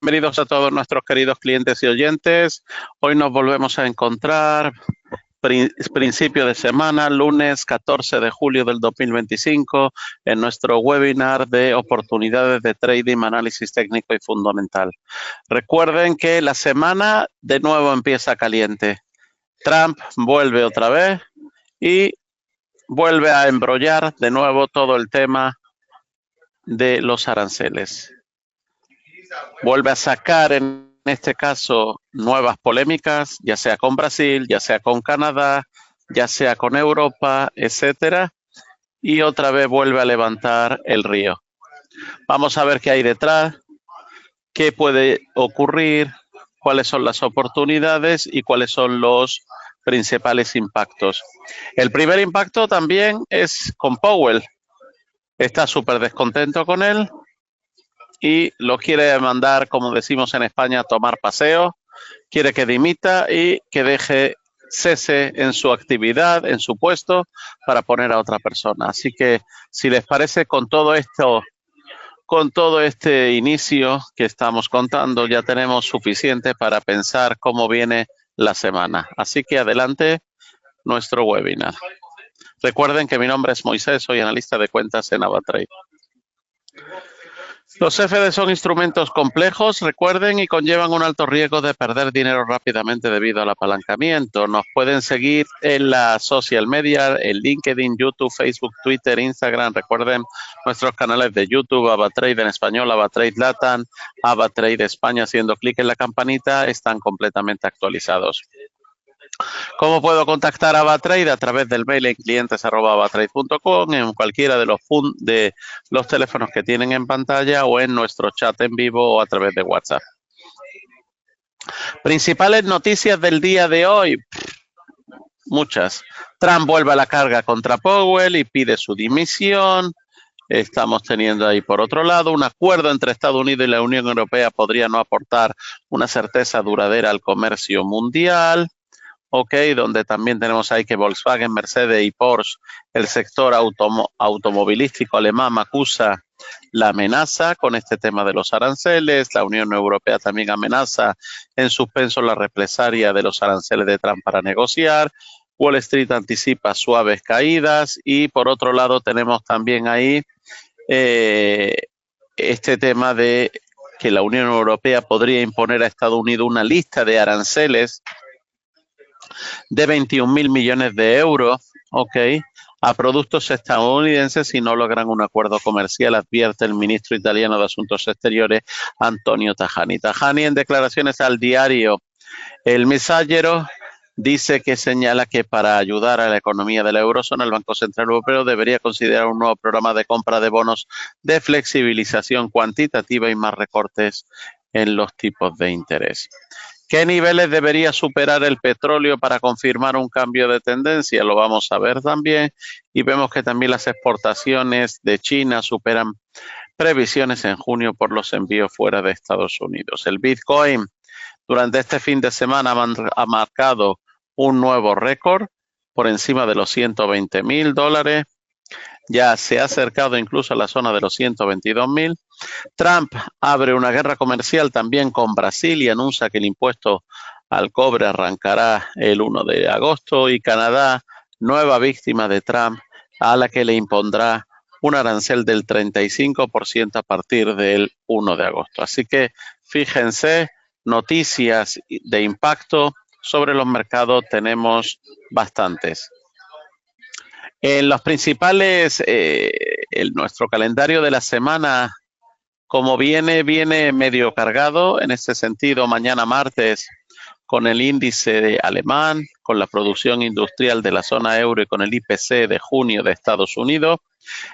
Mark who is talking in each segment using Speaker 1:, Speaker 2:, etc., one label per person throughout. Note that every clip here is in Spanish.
Speaker 1: Bienvenidos a todos nuestros queridos clientes y oyentes. Hoy nos volvemos a encontrar principio de semana, lunes 14 de julio del 2025, en nuestro webinar de oportunidades de trading, análisis técnico y fundamental. Recuerden que la semana de nuevo empieza caliente. Trump vuelve otra vez y vuelve a embrollar de nuevo todo el tema de los aranceles. Vuelve a sacar en este caso nuevas polémicas, ya sea con Brasil, ya sea con Canadá, ya sea con Europa, etcétera, y otra vez vuelve a levantar el río. Vamos a ver qué hay detrás, qué puede ocurrir, cuáles son las oportunidades y cuáles son los principales impactos. El primer impacto también es con Powell. Está súper descontento con él y lo quiere mandar, como decimos en España, a tomar paseo. Quiere que dimita y que deje cese en su actividad, en su puesto, para poner a otra persona. Así que, si les parece, con todo este inicio que estamos contando, ya tenemos suficiente para pensar cómo viene la semana. Así que adelante nuestro webinar. Recuerden que mi nombre es Moisés, soy analista de cuentas en AvaTrade. Los CFD son instrumentos complejos, recuerden, y conllevan un alto riesgo de perder dinero rápidamente debido al apalancamiento. Nos pueden seguir en la social media, en LinkedIn, YouTube, Facebook, Twitter, Instagram. Recuerden nuestros canales de YouTube, AvaTrade en español, AvaTrade Latam, AvaTrade España. Haciendo clic en la campanita están completamente actualizados. ¿Cómo puedo contactar a AvaTrade? A través del mail en clientes@avatrade.com, en cualquiera de los teléfonos que tienen en pantalla o en nuestro chat en vivo o a través de WhatsApp. Principales noticias del día de hoy. Muchas. Trump vuelve a la carga contra Powell y pide su dimisión. Estamos teniendo ahí, por otro lado, un acuerdo entre Estados Unidos y la Unión Europea podría no aportar una certeza duradera al comercio mundial. Donde también tenemos ahí que Volkswagen, Mercedes y Porsche, el sector automovilístico alemán acusa la amenaza con este tema de los aranceles. La Unión Europea también amenaza en suspenso la represalia de los aranceles de Trump para negociar. Wall Street anticipa suaves caídas y por otro lado tenemos también ahí este tema de que la Unión Europea podría imponer a Estados Unidos una lista de aranceles de 21.000 millones de euros, a productos estadounidenses si no logran un acuerdo comercial, advierte el ministro italiano de Asuntos Exteriores, Antonio Tajani. Tajani, en declaraciones al diario El Messaggero, dice que señala que para ayudar a la economía de la eurozona, el Banco Central Europeo debería considerar un nuevo programa de compra de bonos de flexibilización cuantitativa y más recortes en los tipos de interés. ¿Qué niveles debería superar el petróleo para confirmar un cambio de tendencia? Lo vamos a ver también. Y vemos que también las exportaciones de China superan previsiones en junio por los envíos fuera de Estados Unidos. El Bitcoin durante este fin de semana ha marcado un nuevo récord por encima de los $120.000. Ya se ha acercado incluso a la zona de los 122.000. Trump abre una guerra comercial también con Brasil y anuncia que el impuesto al cobre arrancará el 1 de agosto. Y Canadá, nueva víctima de Trump, a la que le impondrá un arancel del 35% a partir del 1 de agosto. Así que fíjense, noticias de impacto sobre los mercados tenemos bastantes. En los principales, nuestro calendario de la semana, como viene medio cargado en este sentido. Mañana martes con el índice alemán, con la producción industrial de la zona euro y con el IPC de junio de Estados Unidos.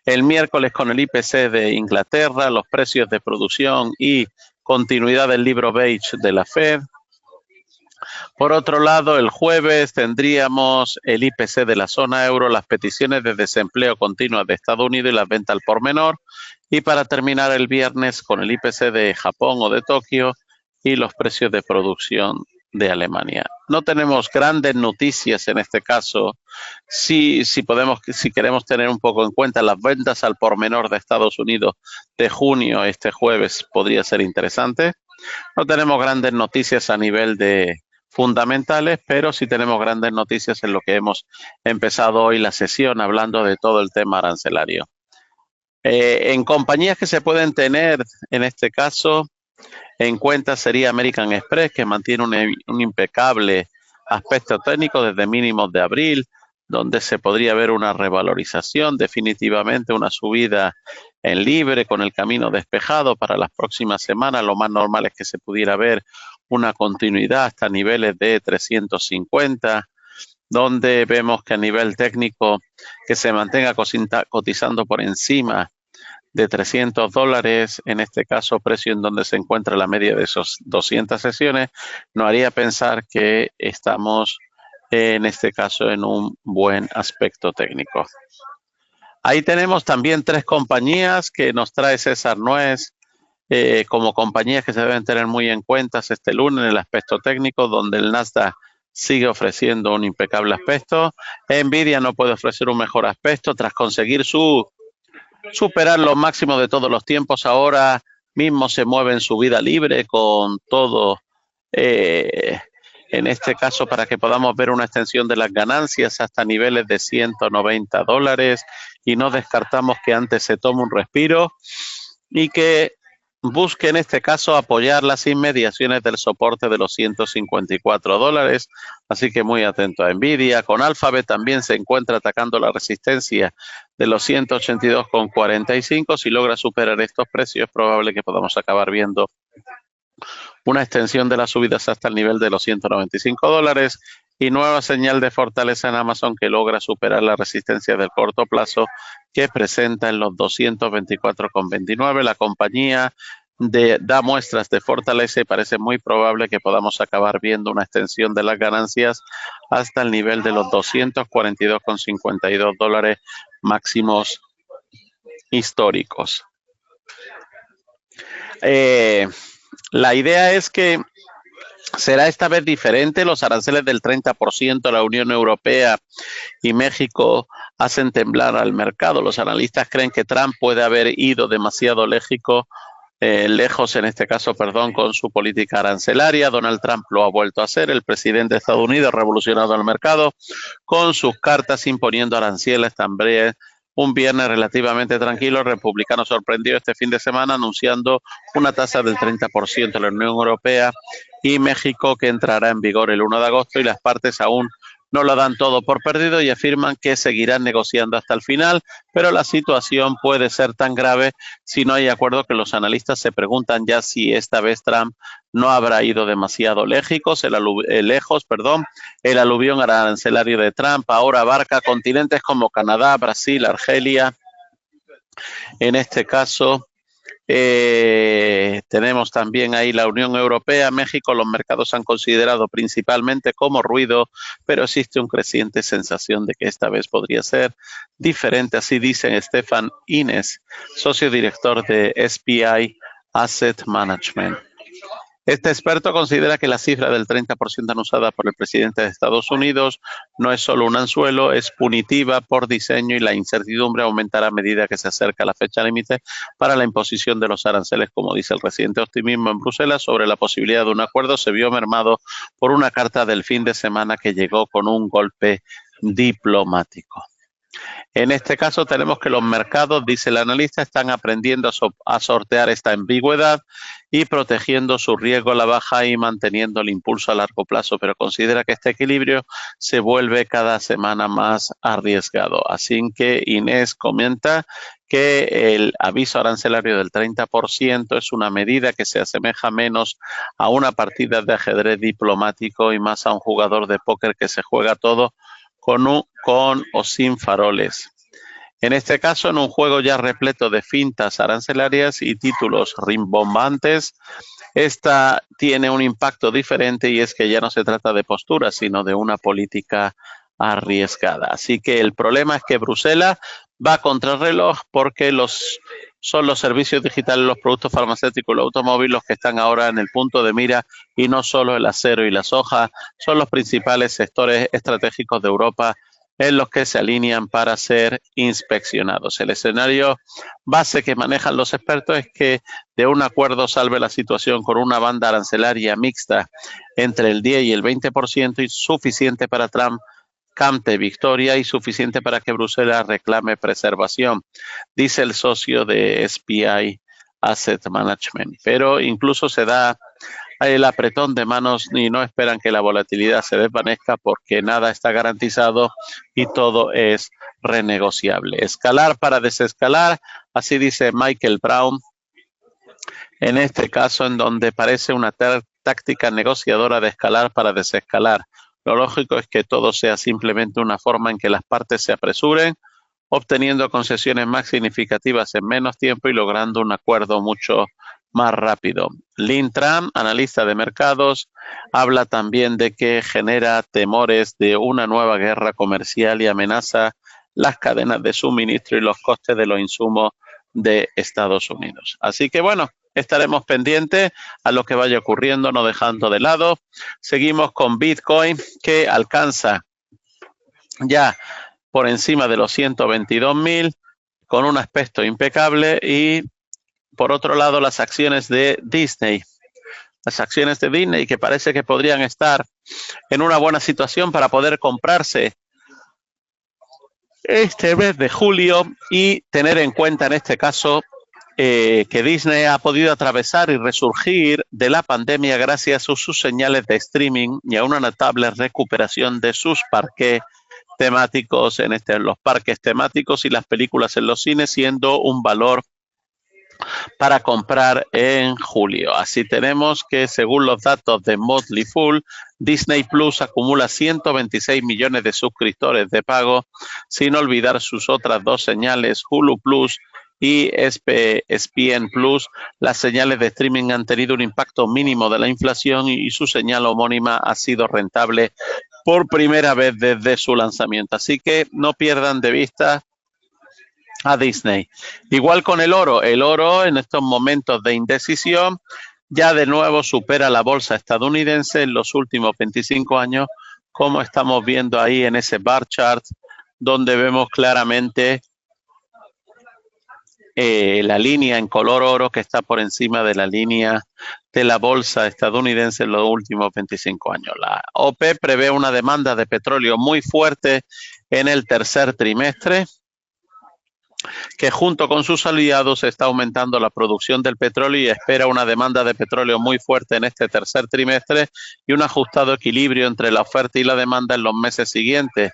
Speaker 1: El miércoles con el IPC de Inglaterra, los precios de producción y continuidad del libro beige de la Fed. Por otro lado, el jueves tendríamos el IPC de la zona euro, las peticiones de desempleo continuas de Estados Unidos y las ventas al por menor. Y para terminar el viernes con el IPC de Japón o de Tokio y los precios de producción de Alemania. No tenemos grandes noticias en este caso. Si queremos tener un poco en cuenta las ventas al por menor de Estados Unidos de junio, este jueves podría ser interesante. No tenemos grandes noticias a nivel de fundamentales, pero sí tenemos grandes noticias en lo que hemos empezado hoy la sesión hablando de todo el tema arancelario. En compañías que se pueden tener, en este caso, en cuenta sería American Express, que mantiene un impecable aspecto técnico desde mínimos de abril, donde se podría ver una revalorización, definitivamente una subida en libre con el camino despejado para las próximas semanas. Lo más normal es que se pudiera ver una continuidad hasta niveles de 350, donde vemos que a nivel técnico que se mantenga cotizando por encima de $300, en este caso precio en donde se encuentra la media de esos 200 sesiones, nos haría pensar que estamos en este caso en un buen aspecto técnico. Ahí tenemos también 3 compañías que nos trae César Nuez como compañías que se deben tener muy en cuenta este lunes en el aspecto técnico, donde el Nasdaq sigue ofreciendo un impecable aspecto. Nvidia no puede ofrecer un mejor aspecto tras conseguir superar los máximos de todos los tiempos. Ahora mismo se mueve en su vida libre con todo, en este caso para que podamos ver una extensión de las ganancias hasta niveles de $190 y no descartamos que antes se tome un respiro y que busque en este caso apoyar las inmediaciones del soporte de los $154. Así que muy atento a Nvidia. Con Alphabet también se encuentra atacando la resistencia de los 182,45. Si logra superar estos precios, es probable que podamos acabar viendo una extensión de las subidas hasta el nivel de los $195 y nueva señal de fortaleza en Amazon que logra superar la resistencia del corto plazo que presenta en los 224,29. La compañía da muestras de fortaleza y parece muy probable que podamos acabar viendo una extensión de las ganancias hasta el nivel de los $242,52 máximos históricos. La idea es que será esta vez diferente. Los aranceles del 30% la Unión Europea y México hacen temblar al mercado. Los analistas creen que Trump puede haber ido demasiado lejos, en este caso, con su política arancelaria. Donald Trump lo ha vuelto a hacer. El presidente de Estados Unidos ha revolucionado el mercado con sus cartas imponiendo aranceles también. Un viernes relativamente tranquilo, el republicano sorprendió este fin de semana anunciando una tasa del 30% en la Unión Europea y México que entrará en vigor el 1 de agosto y las partes aún no lo dan todo por perdido y afirman que seguirán negociando hasta el final, pero la situación puede ser tan grave si no hay acuerdo que los analistas se preguntan ya si esta vez Trump no habrá ido demasiado lejos. El aluvión arancelario de Trump ahora abarca continentes como Canadá, Brasil, Argelia. En este caso, tenemos también ahí la Unión Europea, México. Los mercados han considerado principalmente como ruido, pero existe una creciente sensación de que esta vez podría ser diferente. Así dice Stefan Innes, socio director de SPI Asset Management. Este experto considera que la cifra del 30% anunciada por el presidente de Estados Unidos no es solo un anzuelo, es punitiva por diseño y la incertidumbre aumentará a medida que se acerca la fecha límite para la imposición de los aranceles. Como dice el reciente optimismo en Bruselas sobre la posibilidad de un acuerdo se vio mermado por una carta del fin de semana que llegó con un golpe diplomático. En este caso tenemos que los mercados, dice el analista, están aprendiendo a sortear esta ambigüedad y protegiendo su riesgo a la baja y manteniendo el impulso a largo plazo, pero considera que este equilibrio se vuelve cada semana más arriesgado. Así que Inés comenta que el aviso arancelario del 30% es una medida que se asemeja menos a una partida de ajedrez diplomático y más a un jugador de póker que se juega todo con o sin faroles. En este caso, en un juego ya repleto de fintas arancelarias y títulos rimbombantes, esta tiene un impacto diferente y es que ya no se trata de postura, sino de una política arriesgada. Así que el problema es que Bruselas va contra el reloj porque son los servicios digitales, los productos farmacéuticos y los automóviles los que están ahora en el punto de mira y no solo el acero y la soja. Son los principales sectores estratégicos de Europa en los que se alinean para ser inspeccionados. El escenario base que manejan los expertos es que de un acuerdo salve la situación con una banda arancelaria mixta entre el 10 y el 20% y suficiente para Trump cante victoria y suficiente para que Bruselas reclame preservación, dice el socio de SPI Asset Management. Pero incluso se da el apretón de manos y no esperan que la volatilidad se desvanezca porque nada está garantizado y todo es renegociable. Escalar para desescalar, así dice Michael Brown, en este caso en donde parece una táctica negociadora de escalar para desescalar. Lo lógico es que todo sea simplemente una forma en que las partes se apresuren, obteniendo concesiones más significativas en menos tiempo y logrando un acuerdo mucho más rápido. Lynn Tran, analista de mercados, habla también de que genera temores de una nueva guerra comercial y amenaza las cadenas de suministro y los costes de los insumos de Estados Unidos. Así que bueno, estaremos pendientes a lo que vaya ocurriendo, no dejando de lado. Seguimos con Bitcoin, que alcanza ya por encima de los 122.000 con un aspecto impecable. Y por otro lado, las acciones de Disney. Las acciones de Disney que parece que podrían estar en una buena situación para poder comprarse este mes de julio y tener en cuenta en este caso que Disney ha podido atravesar y resurgir de la pandemia gracias a sus señales de streaming y a una notable recuperación de sus parques temáticos en los parques temáticos y las películas en los cines, siendo un valor para comprar en julio. Así tenemos que, según los datos de Motley Fool, Disney Plus acumula 126 millones de suscriptores de pago, sin olvidar sus otras dos señales, Hulu Plus y ESPN Plus. Las señales de streaming han tenido un impacto mínimo de la inflación y su señal homónima ha sido rentable por primera vez desde su lanzamiento. Así que no pierdan de vista a Disney. Igual con el oro. El oro en estos momentos de indecisión ya de nuevo supera la bolsa estadounidense en los últimos 25 años, como estamos viendo ahí en ese bar chart, donde vemos claramente la línea en color oro que está por encima de la línea de la bolsa estadounidense en los últimos 25 años. La OPEP prevé una demanda de petróleo muy fuerte en el tercer trimestre, que junto con sus aliados está aumentando la producción del petróleo y espera una demanda de petróleo muy fuerte en este tercer trimestre y un ajustado equilibrio entre la oferta y la demanda en los meses siguientes.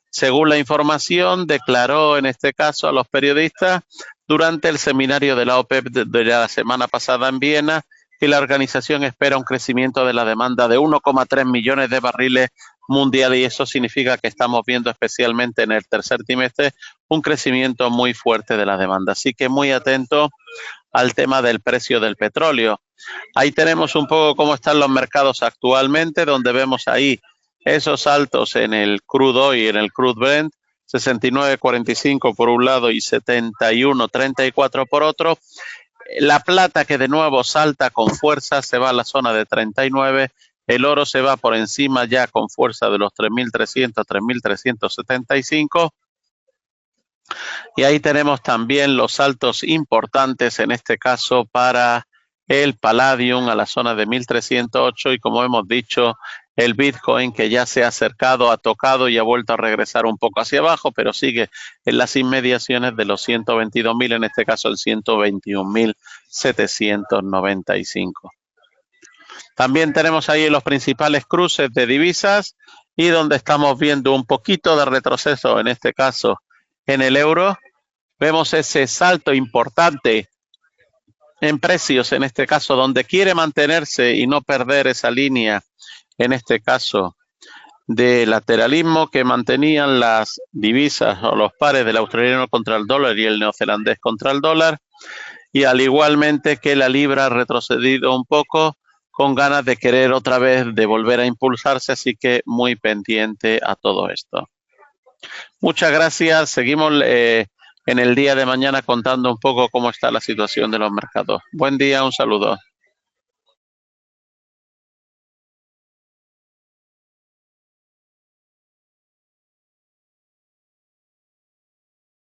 Speaker 1: Según la información, declaró en este caso a los periodistas durante el seminario de la OPEP de la semana pasada en Viena que la organización espera un crecimiento de la demanda de 1,3 millones de barriles mundiales, y eso significa que estamos viendo especialmente en el tercer trimestre un crecimiento muy fuerte de la demanda. Así que muy atento al tema del precio del petróleo. Ahí tenemos un poco cómo están los mercados actualmente, donde vemos ahí esos saltos en el crude oil y en el crude Brent, 69.45 por un lado y 71.34 por otro. La plata, que de nuevo salta con fuerza, se va a la zona de 39. El oro se va por encima ya con fuerza de los 3.300, 3.375. Y ahí tenemos también los saltos importantes, en este caso para el Palladium a la zona de 1.308 y, como hemos dicho, el Bitcoin, que ya se ha acercado, ha tocado y ha vuelto a regresar un poco hacia abajo, pero sigue en las inmediaciones de los 122.000, en este caso el 121.795. También tenemos ahí los principales cruces de divisas y donde estamos viendo un poquito de retroceso, en este caso en el euro. Vemos ese salto importante en precios, en este caso, donde quiere mantenerse y no perder esa línea, en este caso, de lateralismo que mantenían las divisas o los pares del australiano contra el dólar y el neozelandés contra el dólar, y al igualmente que la libra ha retrocedido un poco con ganas de querer otra vez de volver a impulsarse, así que muy pendiente a todo esto. Muchas gracias. Seguimos en el día de mañana contando un poco cómo está la situación de los mercados. Buen día, un saludo.